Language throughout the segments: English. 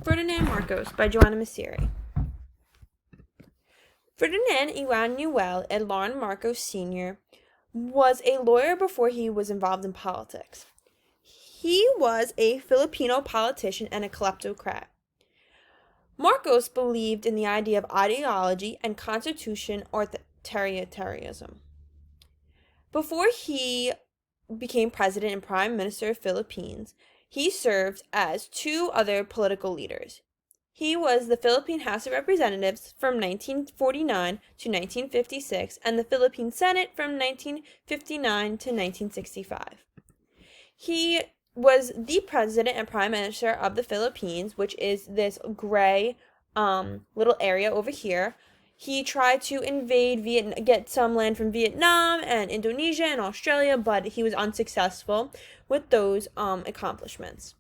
Ferdinand Marcos by Joanna Messeri. Ferdinand Emmanuel Edlon Marcos Sr. was a lawyer before he was involved in politics. He was a Filipino politician and a kleptocrat. Marcos believed in the idea of ideology and constitution authoritarianism. Before he became president and prime minister of Philippines, he served as two other political leaders. He was the Philippine House of Representatives from 1949 to 1956 and the Philippine Senate from 1959 to 1965. He was the president and prime minister of the Philippines, which is this gray little area over here. He tried to get some land from Vietnam and Indonesia and Australia, but he was unsuccessful with those accomplishments.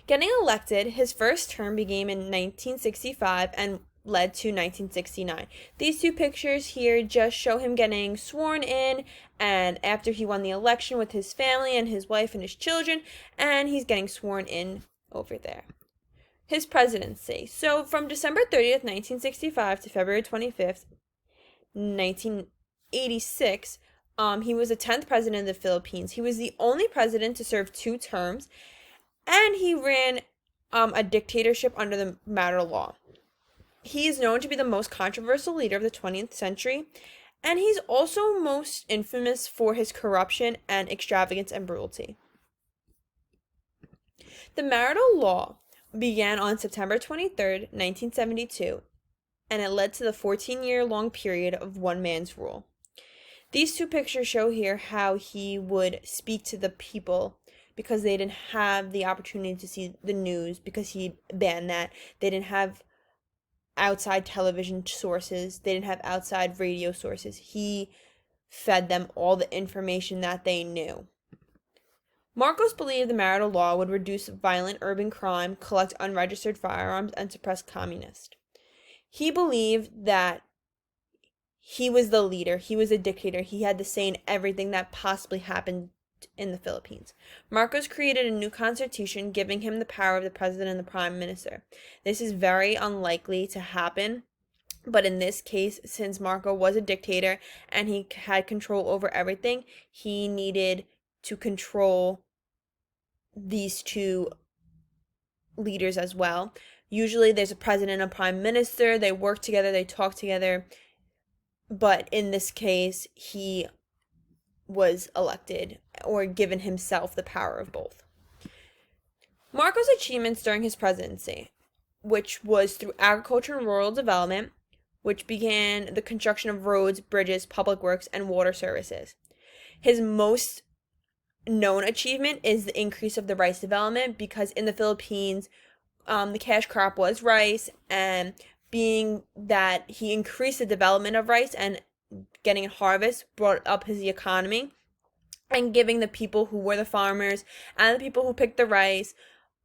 Getting elected, his first term began in 1965 and led to 1969. These two pictures here just show him getting sworn in and after he won the election with his family and his wife and his children, and he's getting sworn in over there. His presidency. So from December 30th, 1965 to February 25th, 1986, he was the 10th president of the Philippines. He was the only president to serve 2 terms, and he ran a dictatorship under the martial law. He is known to be the most controversial leader of the 20th century, and he's also most infamous for his corruption and extravagance and brutality. The martial law began on September 23rd, 1972, and it led to the 14-year-long period of one man's rule. These two pictures show here how he would speak to the people because they didn't have the opportunity to see the news because he banned that. They didn't have outside television sources. They didn't have outside radio sources. He fed them all the information that they knew. Marcos believed the martial law would reduce violent urban crime, collect unregistered firearms, and suppress communists. He believed that he was the leader, he was a dictator, he had the say in everything that possibly happened in the Philippines. Marcos created a new constitution giving him the power of the president and the prime minister. This is very unlikely to happen, but in this case, since Marcos was a dictator and he had control over everything, he needed to control these two leaders as well. Usually there's a president and a prime minister, they work together, they talk together, but in this case, he was elected or given himself the power of both. Marcos' achievements during his presidency, which was through agriculture and rural development, which began the construction of roads, bridges, public works, and water services. His most known achievement is the increase of the rice development because in the Philippines, the cash crop was rice, and being that he increased the development of rice and getting a harvest brought up his economy and giving the people who were the farmers and the people who picked the rice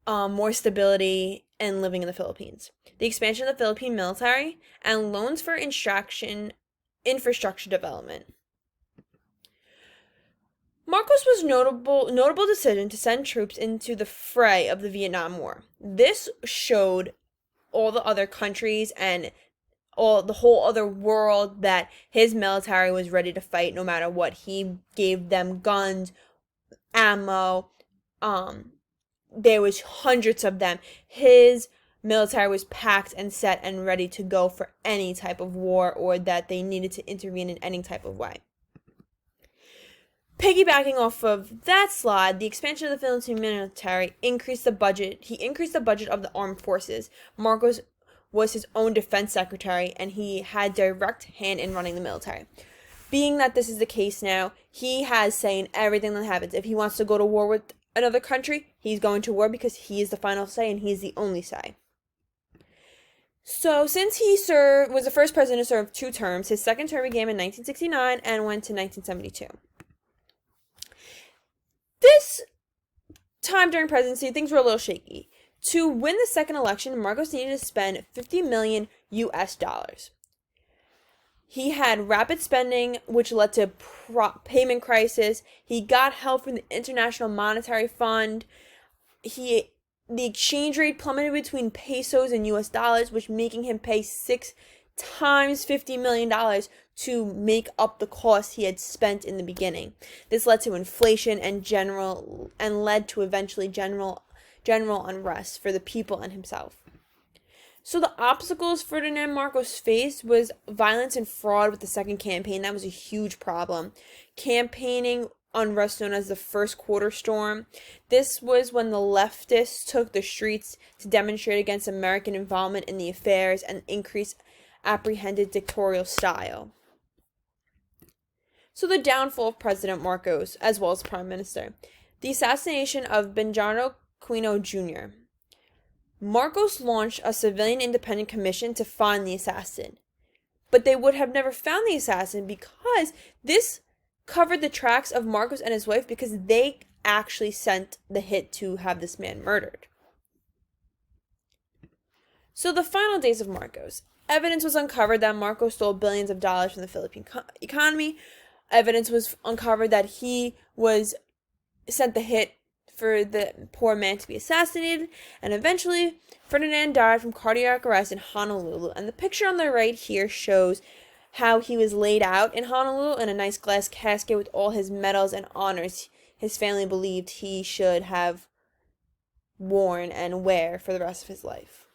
more stability and living in the Philippines. The expansion of the Philippine military and loans for infrastructure development. Marcos was notable decision to send troops into the fray of the Vietnam War. This showed all the other countries and the whole other world that his military was ready to fight no matter what. He gave them guns, ammo, there was hundreds of them. His military was packed and set and ready to go for any type of war or that they needed to intervene in any type of way. Piggybacking off of that slide, the expansion of the Philippine military increased the budget. He increased the budget of the armed forces. Marcos was his own defense secretary, and he had direct hand in running the military. Being that this is the case now, he has say in everything that happens. If he wants to go to war with another country, he's going to war because he is the final say and he is the only say. So since he was the first president to serve 2 terms, his second term began in 1969 and went to 1972. This time during presidency, things were a little shaky. To win the second election, Marcos needed to spend $50 million US. He had rapid spending, which led to payment crisis. He got help from the International Monetary Fund. He the exchange rate plummeted between pesos and US dollars, which making him pay 6 times $50 million to make up the cost he had spent in the beginning. This led to inflation and led to eventually general unrest for the people and himself. So the obstacles Ferdinand Marcos faced was violence and fraud with the second campaign. That was a huge problem. Campaigning unrest known as the First Quarter Storm. This was when the leftists took the streets to demonstrate against American involvement in the affairs and increase apprehended dictatorial style. So the downfall of President Marcos, as well as Prime Minister. The assassination of Bernardo Aquino Jr. Marcos launched a civilian independent commission to find the assassin. But they would have never found the assassin because this covered the tracks of Marcos and his wife because they actually sent the hit to have this man murdered. So the final days of Marcos. Evidence was uncovered that Marcos stole billions of dollars from the Philippine economy. Evidence was uncovered that he was sent the hit for the poor man to be assassinated, and eventually Ferdinand died from cardiac arrest in Honolulu. And the picture on the right here shows how he was laid out in Honolulu in a nice glass casket with all his medals and honors his family believed he should have worn and wear for the rest of his life.